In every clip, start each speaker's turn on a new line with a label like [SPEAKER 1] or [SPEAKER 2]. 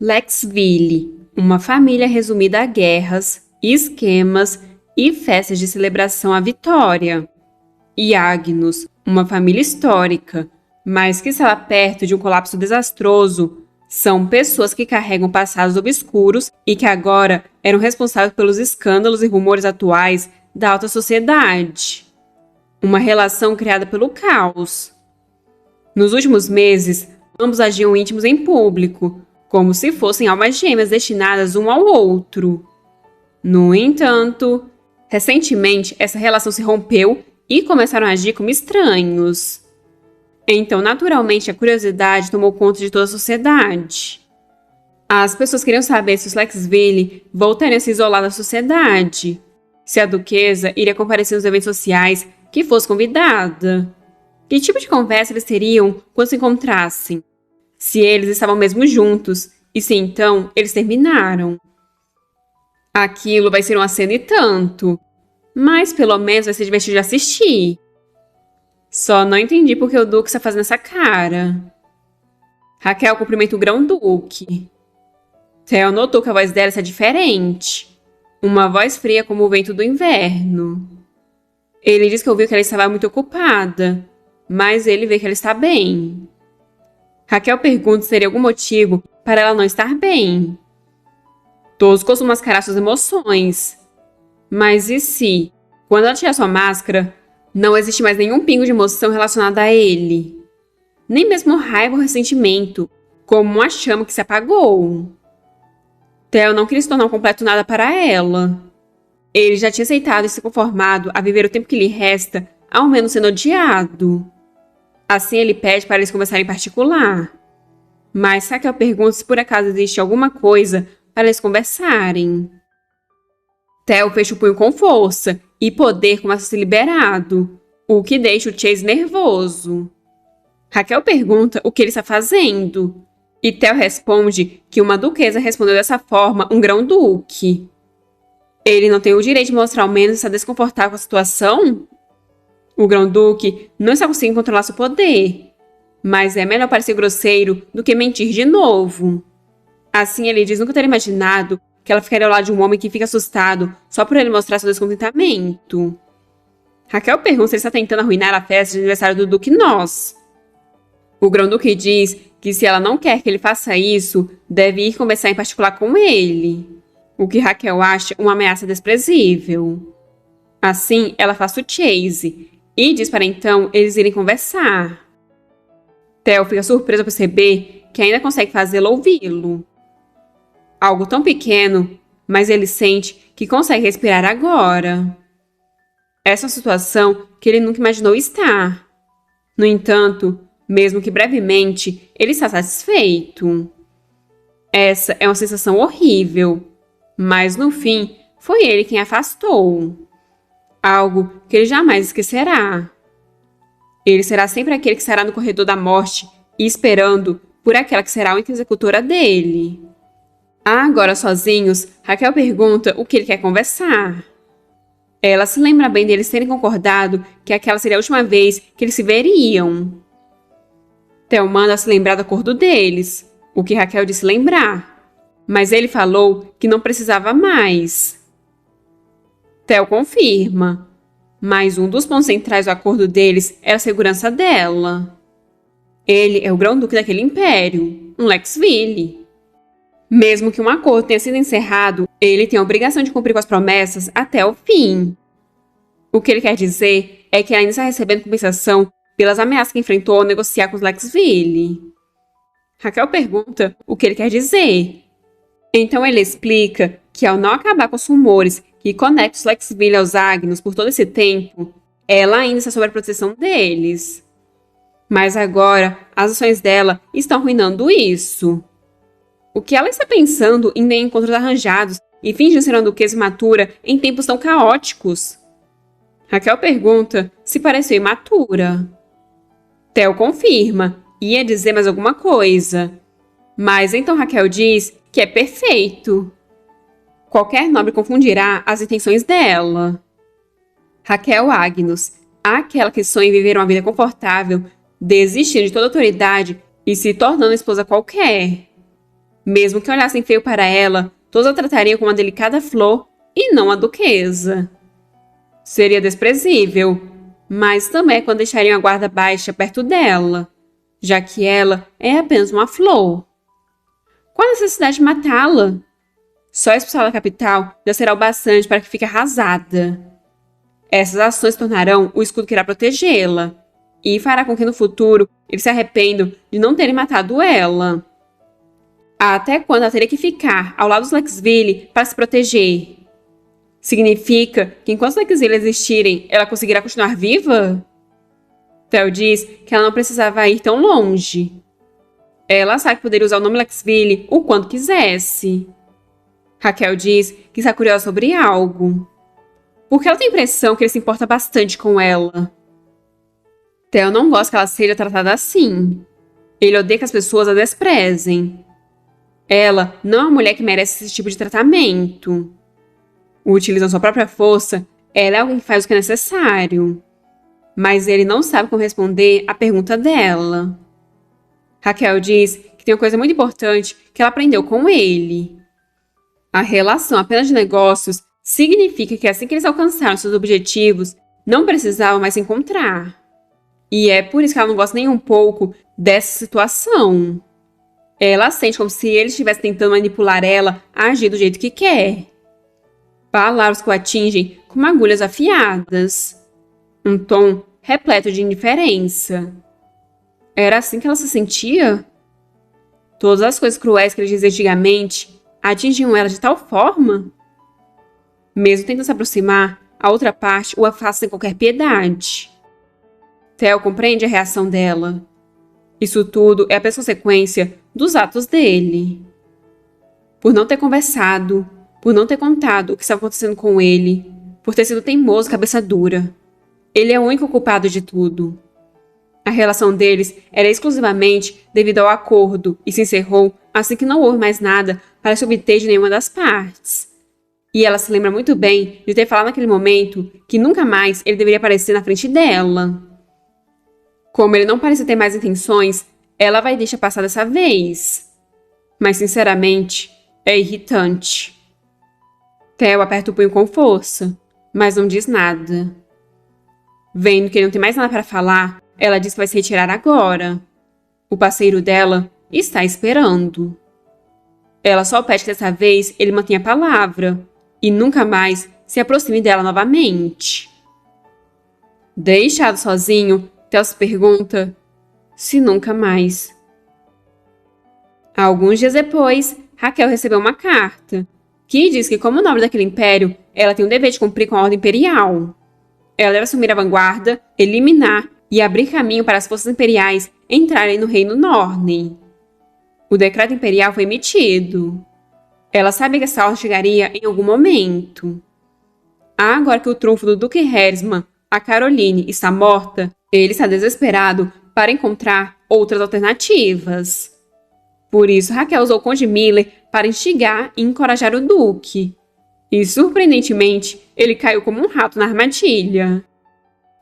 [SPEAKER 1] Lexville, uma família resumida a guerras, esquemas e festas de celebração à vitória. E Agnus, uma família histórica, mas que estava perto de um colapso desastroso. São pessoas que carregam passados obscuros e que agora eram responsáveis pelos escândalos e rumores atuais da alta sociedade. Uma relação criada pelo caos. Nos últimos meses, ambos agiam íntimos em público, como se fossem almas gêmeas destinadas um ao outro. No entanto, recentemente essa relação se rompeu e começaram a agir como estranhos. Então, naturalmente, a curiosidade tomou conta de toda a sociedade. As pessoas queriam saber se os Lexville voltariam a se isolar da sociedade, se a duquesa iria comparecer nos eventos sociais que fosse convidada, que tipo de conversa eles teriam quando se encontrassem, se eles estavam mesmo juntos e se então eles terminaram. Aquilo vai ser uma cena e tanto, mas pelo menos vai ser divertido de assistir. Só não entendi por que o Duque está fazendo essa cara. Raquel cumprimenta o grão-duque. Theo notou que a voz dela está diferente. Uma voz fria como o vento do inverno. Ele diz que ouviu que ela estava muito ocupada, mas ele vê que ela está bem. Raquel pergunta se teria algum motivo para ela não estar bem. Todos costumam mascarar suas emoções. Mas e se, quando ela tirar sua máscara, não existe mais nenhum pingo de emoção relacionada a ele? Nem mesmo raiva ou ressentimento, como uma chama que se apagou. Theo não queria se tornar um completo nada para ela. Ele já tinha aceitado e se conformado a viver o tempo que lhe resta, ao menos sendo odiado. Assim ele pede para eles conversarem em particular. Mas Raquel pergunta se por acaso existe alguma coisa para eles conversarem. Theo fecha o punho com força e poder começa a ser liberado, o que deixa o Chase nervoso. Raquel pergunta o que ele está fazendo, e Theo responde que uma duquesa respondeu dessa forma um grão-duque. Ele não tem o direito de mostrar ao menos estar desconfortável com a situação? O grão-duque não está conseguindo controlar seu poder, mas é melhor parecer grosseiro do que mentir de novo. Assim ele diz nunca ter imaginado que ela ficaria ao lado de um homem que fica assustado só por ele mostrar seu descontentamento. Raquel pergunta se ele está tentando arruinar a festa de aniversário do Duque Noss. O grão-duque diz que se ela não quer que ele faça isso, deve ir conversar em particular com ele, o que Raquel acha uma ameaça desprezível. Assim, ela afasta o Chase e diz para então eles irem conversar. Theo fica surpreso ao perceber que ainda consegue fazê-lo ouvi-lo. Algo tão pequeno, mas ele sente que consegue respirar agora. Essa é uma situação que ele nunca imaginou estar. No entanto, mesmo que brevemente, ele está satisfeito. Essa é uma sensação horrível, mas no fim, foi ele quem a afastou. Algo que ele jamais esquecerá. Ele será sempre aquele que estará no corredor da morte e esperando por aquela que será a única executora dele. Agora sozinhos, Raquel pergunta o que ele quer conversar. Ela se lembra bem deles terem concordado que aquela seria a última vez que eles se veriam. Theo manda se lembrar do acordo deles, o que Raquel disse lembrar, mas ele falou que não precisava mais. Theo confirma, mas um dos pontos centrais do acordo deles era a segurança dela. Ele é o grão-duque daquele império, um Lexville. Mesmo que um acordo tenha sido encerrado, ele tem a obrigação de cumprir com as promessas até o fim. O que ele quer dizer é que ele ainda está recebendo compensação pelas ameaças que enfrentou ao negociar com os Lexville. Raquel pergunta o que ele quer dizer. Então ele explica que ao não acabar com os rumores que conectam os Lexville aos Agnus por todo esse tempo, ela ainda está sob a proteção deles. Mas agora, as ações dela estão arruinando isso. O que ela está pensando em ter encontros arranjados e fingindo ser uma duquesa imatura em tempos tão caóticos? Raquel pergunta se pareceu imatura. Theo confirma, ia dizer mais alguma coisa. Mas então Raquel diz que é perfeito. Qualquer nobre confundirá as intenções dela. Raquel Agnus, aquela que sonha em viver uma vida confortável, desistindo de toda autoridade e se tornando esposa qualquer. Mesmo que olhassem feio para ela, todos a tratariam como uma delicada flor e não a duquesa. Seria desprezível, mas também é quando deixariam a guarda baixa perto dela, já que ela é apenas uma flor. Qual a necessidade de matá-la? Só expulsá-la da capital já será o bastante para que fique arrasada. Essas ações tornarão o escudo que irá protegê-la, e fará com que no futuro eles se arrependam de não terem matado ela. Até quando ela teria que ficar ao lado dos Lexville para se proteger? Significa que enquanto os Lexville existirem, ela conseguirá continuar viva? Theo diz que ela não precisava ir tão longe. Ela sabe que poderia usar o nome Lexville o quanto quisesse. Raquel diz que está curiosa sobre algo. Porque ela tem a impressão que ele se importa bastante com ela. Theo não gosta que ela seja tratada assim. Ele odeia que as pessoas a desprezem. Ela não é uma mulher que merece esse tipo de tratamento. Utilizando sua própria força, ela é alguém que faz o que é necessário. Mas ele não sabe como responder à pergunta dela. Raquel diz que tem uma coisa muito importante que ela aprendeu com ele. A relação apenas de negócios significa que assim que eles alcançaram seus objetivos, não precisavam mais se encontrar. E é por isso que ela não gosta nem um pouco dessa situação. Ela sente como se ele estivesse tentando manipular ela a agir do jeito que quer. Palavras que o atingem como agulhas afiadas. Um tom repleto de indiferença. Era assim que ela se sentia? Todas as coisas cruéis que ele dizia antigamente atingiam ela de tal forma? Mesmo tentando se aproximar, a outra parte o afasta sem qualquer piedade. Theo compreende a reação dela. Isso tudo é apenas consequência dos atos dele. Por não ter conversado, por não ter contado o que estava acontecendo com ele, por ter sido teimoso e cabeça dura. Ele é o único culpado de tudo. A relação deles era exclusivamente devido ao acordo e se encerrou assim que não houve mais nada para se obter de nenhuma das partes. E ela se lembra muito bem de ter falado naquele momento que nunca mais ele deveria aparecer na frente dela. Como ele não parece ter mais intenções, ela vai deixar passar dessa vez. Mas, sinceramente, é irritante. Theo aperta o punho com força, mas não diz nada. Vendo que ele não tem mais nada para falar, ela diz que vai se retirar agora. O parceiro dela está esperando. Ela só pede que dessa vez ele mantenha a palavra e nunca mais se aproxime dela novamente. Deixado sozinho, Theo se pergunta se nunca mais. Alguns dias depois, Raquel recebeu uma carta que diz que, como nobre daquele império, ela tem o dever de cumprir com a ordem imperial. Ela deve assumir a vanguarda, eliminar e abrir caminho para as forças imperiais entrarem no reino Norne. O decreto imperial foi emitido. Ela sabia que essa ordem chegaria em algum momento. Agora que o trunfo do Duque Hersman, a Caroline, está morta, ele está desesperado para encontrar outras alternativas. Por isso, Raquel usou o Conde Miller para instigar e encorajar o Duque. E, surpreendentemente, ele caiu como um rato na armadilha.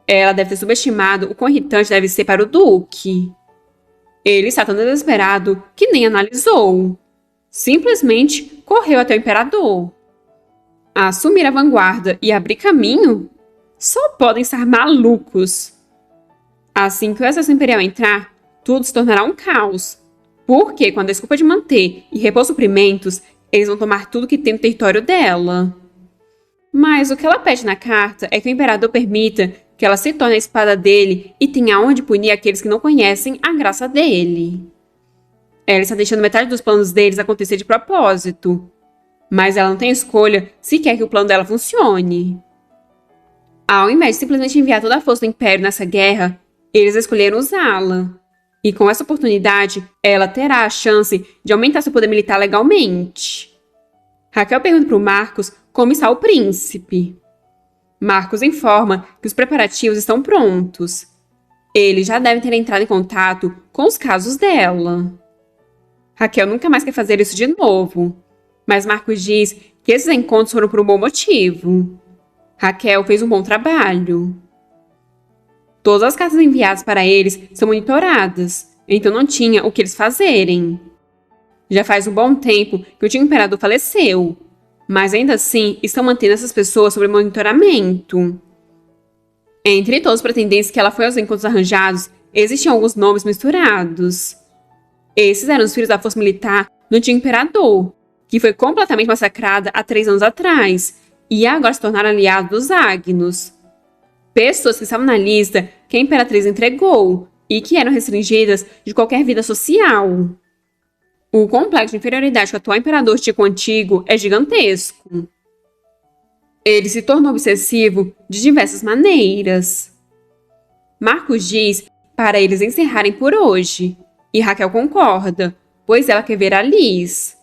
[SPEAKER 1] Ela deve ter subestimado o quão irritante deve ser para o Duque. Ele está tão desesperado que nem analisou. Simplesmente correu até o imperador. Assumir a vanguarda e abrir caminho? Só podem estar malucos. Assim que o exército imperial entrar, tudo se tornará um caos. Porque, com a desculpa de manter e repor suprimentos, eles vão tomar tudo que tem no território dela. Mas o que ela pede na carta é que o imperador permita que ela se torne a espada dele e tenha a honra de punir aqueles que não conhecem a graça dele. Ela está deixando metade dos planos deles acontecer de propósito. Mas ela não tem escolha se quer que o plano dela funcione. Ao invés de simplesmente enviar toda a força do Império nessa guerra, eles escolheram usá-la. E com essa oportunidade, ela terá a chance de aumentar seu poder militar legalmente. Raquel pergunta para o Marcos como está o príncipe. Marcos informa que os preparativos estão prontos. Eles já devem ter entrado em contato com os casos dela. Raquel nunca mais quer fazer isso de novo. Mas Marcos diz que esses encontros foram por um bom motivo. Raquel fez um bom trabalho. Todas as cartas enviadas para eles são monitoradas, então não tinha o que eles fazerem. Já faz um bom tempo que o tio imperador faleceu, mas ainda assim estão mantendo essas pessoas sob monitoramento. Entre todos os pretendentes que ela foi aos encontros arranjados, existiam alguns nomes misturados. Esses eram os filhos da força militar do tio imperador, que foi completamente massacrada há 3 anos atrás, e agora se tornaram aliados dos Agnos. Pessoas que estavam na lista que a imperatriz entregou e que eram restringidas de qualquer vida social. O complexo de inferioridade que o atual imperador tinha com o antigo é gigantesco. Ele se tornou obsessivo de diversas maneiras. Marcos diz para eles encerrarem por hoje, e Raquel concorda, pois ela quer ver a Liz.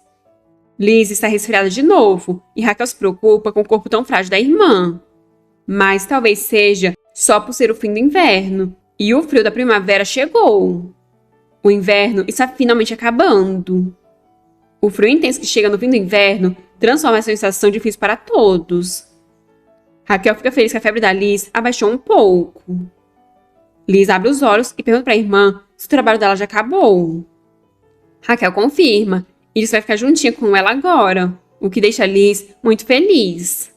[SPEAKER 1] Liz está resfriada de novo, e Raquel se preocupa com o corpo tão frágil da irmã. Mas talvez seja só por ser o fim do inverno, e o frio da primavera chegou. O inverno está finalmente acabando. O frio intenso que chega no fim do inverno transforma essa sensação difícil para todos. Raquel fica feliz que a febre da Liz abaixou um pouco. Liz abre os olhos e pergunta para a irmã se o trabalho dela já acabou. Raquel confirma e diz que vai ficar juntinha com ela agora, o que deixa Liz muito feliz.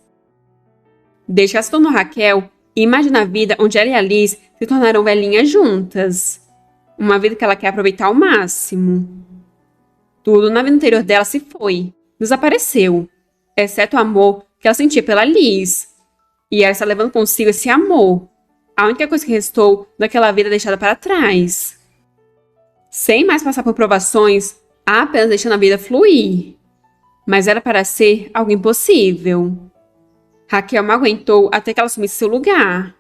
[SPEAKER 1] Desde que ela se tornou Raquel, imagina a vida onde ela e a Liz se tornarão velhinhas juntas. Uma vida que ela quer aproveitar ao máximo. Tudo na vida anterior dela se foi, desapareceu, exceto o amor que ela sentia pela Liz. E ela está levando consigo esse amor, a única coisa que restou daquela vida deixada para trás. Sem mais passar por provações, apenas deixando a vida fluir. Mas era para ser algo impossível. Raquel não aguentou até que ela assumisse seu lugar.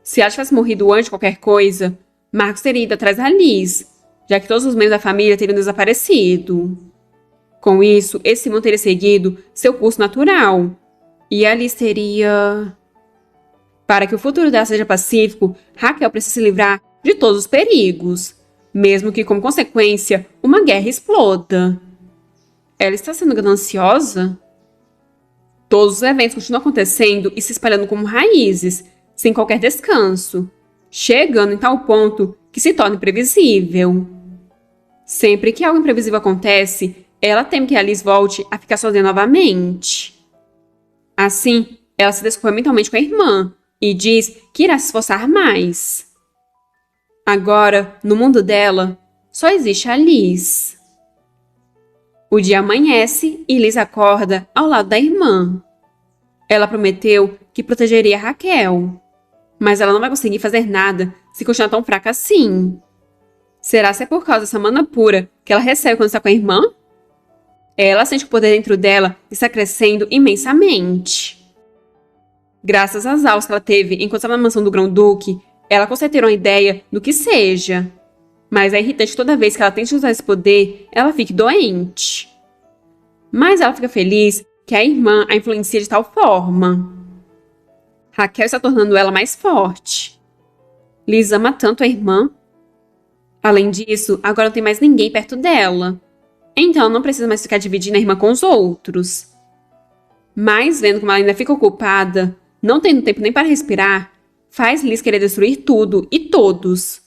[SPEAKER 1] Se ela tivesse morrido antes de qualquer coisa, Marcos teria ido atrás da Liz, já que todos os membros da família teriam desaparecido. Com isso, esse Simão teria seguido seu curso natural. E a Liz teria... Para que o futuro dela seja pacífico, Raquel precisa se livrar de todos os perigos, mesmo que, como consequência, uma guerra exploda. Ela está sendo gananciosa? Todos os eventos continuam acontecendo e se espalhando como raízes, sem qualquer descanso, chegando em tal ponto que se torna imprevisível. Sempre que algo imprevisível acontece, ela teme que a Liz volte a ficar sozinha novamente. Assim, ela se desculpa mentalmente com a irmã e diz que irá se esforçar mais. Agora, no mundo dela, só existe a Liz. O dia amanhece e Liz acorda ao lado da irmã. Ela prometeu que protegeria Raquel, mas ela não vai conseguir fazer nada se continuar tão fraca assim. Será que é por causa dessa mana pura que ela recebe quando está com a irmã? Ela sente que o poder dentro dela está crescendo imensamente. Graças às aulas que ela teve enquanto estava na mansão do Grão-Duque, ela consegue ter uma ideia do que seja. Mas é irritante toda vez que ela tenta usar esse poder, ela fica doente. Mas ela fica feliz que a irmã a influencia de tal forma. Raquel está tornando ela mais forte. Liz ama tanto a irmã. Além disso, agora não tem mais ninguém perto dela. Então ela não precisa mais ficar dividindo a irmã com os outros. Mas vendo como ela ainda fica ocupada, não tendo tempo nem para respirar, faz Liz querer destruir tudo e todos.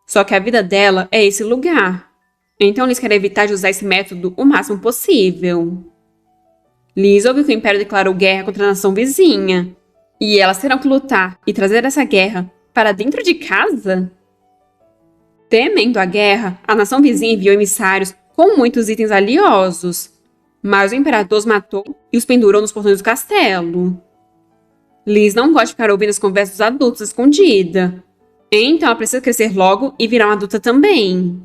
[SPEAKER 1] Só que a vida dela é esse lugar. Então Liz quer evitar de usar esse método o máximo possível. Liz ouviu que o Império declarou guerra contra a nação vizinha. E elas terão que lutar e trazer essa guerra para dentro de casa? Temendo a guerra, a nação vizinha enviou emissários com muitos itens valiosos. Mas o imperador os matou e os pendurou nos portões do castelo. Liz não gosta de ficar ouvindo as conversas dos adultos escondida. Então ela precisa crescer logo e virar uma adulta também.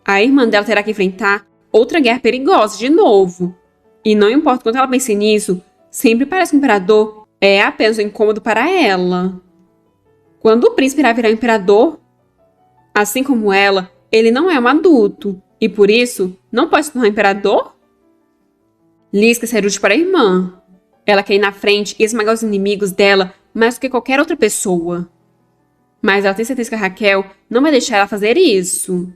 [SPEAKER 1] A irmã dela terá que enfrentar outra guerra perigosa de novo. E não importa quanto ela pense nisso, sempre parece que o imperador é apenas um incômodo para ela. Quando o príncipe irá virar imperador? Assim como ela, ele não é um adulto, e por isso não pode se tornar imperador? Liz quer ser útil para a irmã. Ela quer ir na frente e esmagar os inimigos dela mais do que qualquer outra pessoa. Mas ela tem certeza que a Raquel não vai deixar ela fazer isso.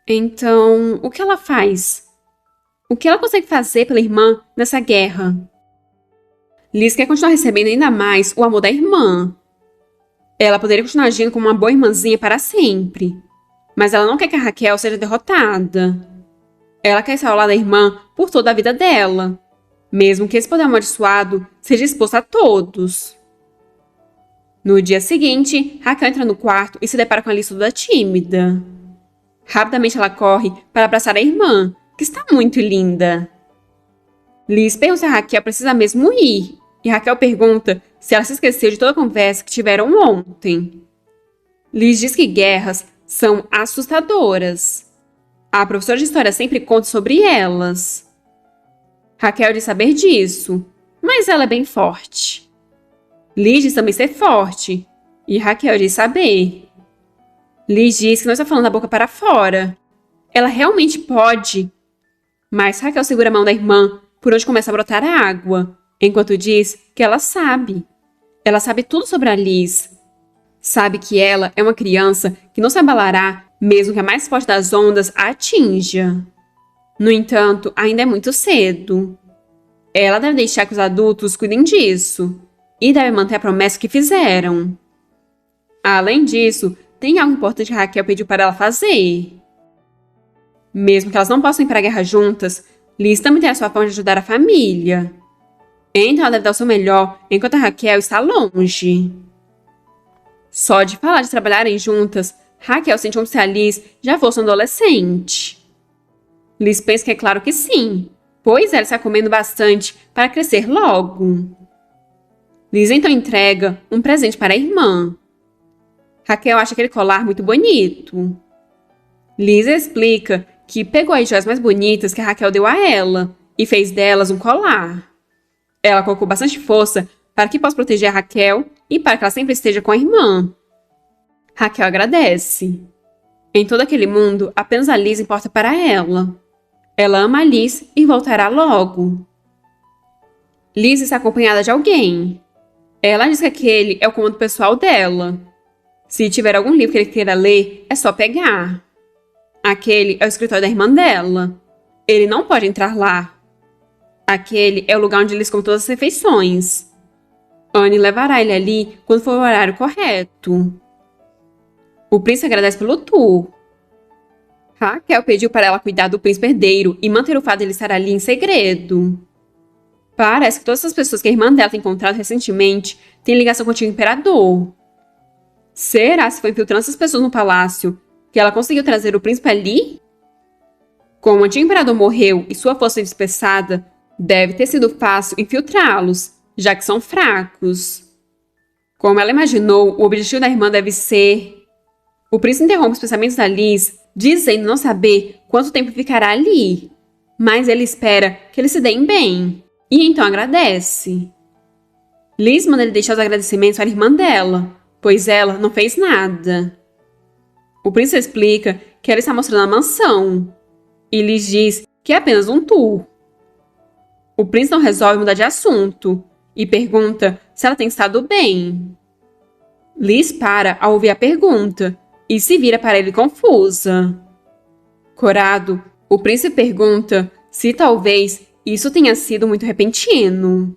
[SPEAKER 1] Então, o que ela faz? O que ela consegue fazer pela irmã nessa guerra? Liz quer continuar recebendo ainda mais o amor da irmã. Ela poderia continuar agindo como uma boa irmãzinha para sempre. Mas ela não quer que a Raquel seja derrotada. Ela quer estar ao lado da irmã por toda a vida dela, mesmo que esse poder amaldiçoado seja exposto a todos. No dia seguinte, Raquel entra no quarto e se depara com a Liz toda tímida. Rapidamente ela corre para abraçar a irmã, que está muito linda. Liz pergunta se a Raquel precisa mesmo ir, e Raquel pergunta se ela se esqueceu de toda a conversa que tiveram ontem. Liz diz que guerras são assustadoras. A professora de história sempre conta sobre elas. Raquel diz saber disso, mas ela é bem forte. Liz diz também ser forte, e Raquel diz saber. Liz diz que não está falando da boca para fora. Ela realmente pode. Mas Raquel segura a mão da irmã, por onde começa a brotar água, enquanto diz que ela sabe. Ela sabe tudo sobre a Liz. Sabe que ela é uma criança que não se abalará, mesmo que a mais forte das ondas a atinja. No entanto, ainda é muito cedo. Ela deve deixar que os adultos cuidem disso, e deve manter a promessa que fizeram. Além disso, tem algo importante que Raquel pediu para ela fazer. Mesmo que elas não possam ir para a guerra juntas, Liz também tem a sua forma de ajudar a família. Então ela deve dar o seu melhor enquanto a Raquel está longe. Só de falar de trabalharem juntas, Raquel sente como se a Liz já fosse uma adolescente. Liz pensa que é claro que sim, pois ela está comendo bastante para crescer logo. Liz então entrega um presente para a irmã. Raquel acha aquele colar muito bonito. Liz explica que pegou as joias mais bonitas que a Raquel deu a ela e fez delas um colar. Ela colocou bastante força para que possa proteger a Raquel e para que ela sempre esteja com a irmã. Raquel agradece. Em todo aquele mundo, apenas a Liz importa para ela. Ela ama a Liz e voltará logo. Liz está acompanhada de alguém. Ela diz que aquele é o comando pessoal dela. Se tiver algum livro que ele queira ler, é só pegar. Aquele é o escritório da irmã dela. Ele não pode entrar lá. Aquele é o lugar onde eles comem todas as refeições. Anne levará ele ali quando for o horário correto. O príncipe agradece pelo tour. Raquel pediu para ela cuidar do príncipe herdeiro e manter o fato de ele estar ali em segredo. Parece que todas as pessoas que a irmã dela tem encontrado recentemente têm ligação com o antigo imperador. Será se foi infiltrando essas pessoas no palácio que ela conseguiu trazer o príncipe ali? Como o antigo imperador morreu e sua força foi dispersada, deve ter sido fácil infiltrá-los, já que são fracos. Como ela imaginou, o objetivo da irmã deve ser... O príncipe interrompe os pensamentos da Liz, dizendo não saber quanto tempo ficará ali. Mas ele espera que eles se deem bem, e então agradece. Liz manda ele deixar os agradecimentos para a irmã dela, pois ela não fez nada. O príncipe explica que ela está mostrando a mansão, e Liz diz que é apenas um tour. O príncipe não resolve mudar de assunto, e pergunta se ela tem estado bem. Liz para ao ouvir a pergunta, e se vira para ele confusa. Corado, o príncipe pergunta se talvez isso tenha sido muito repentino.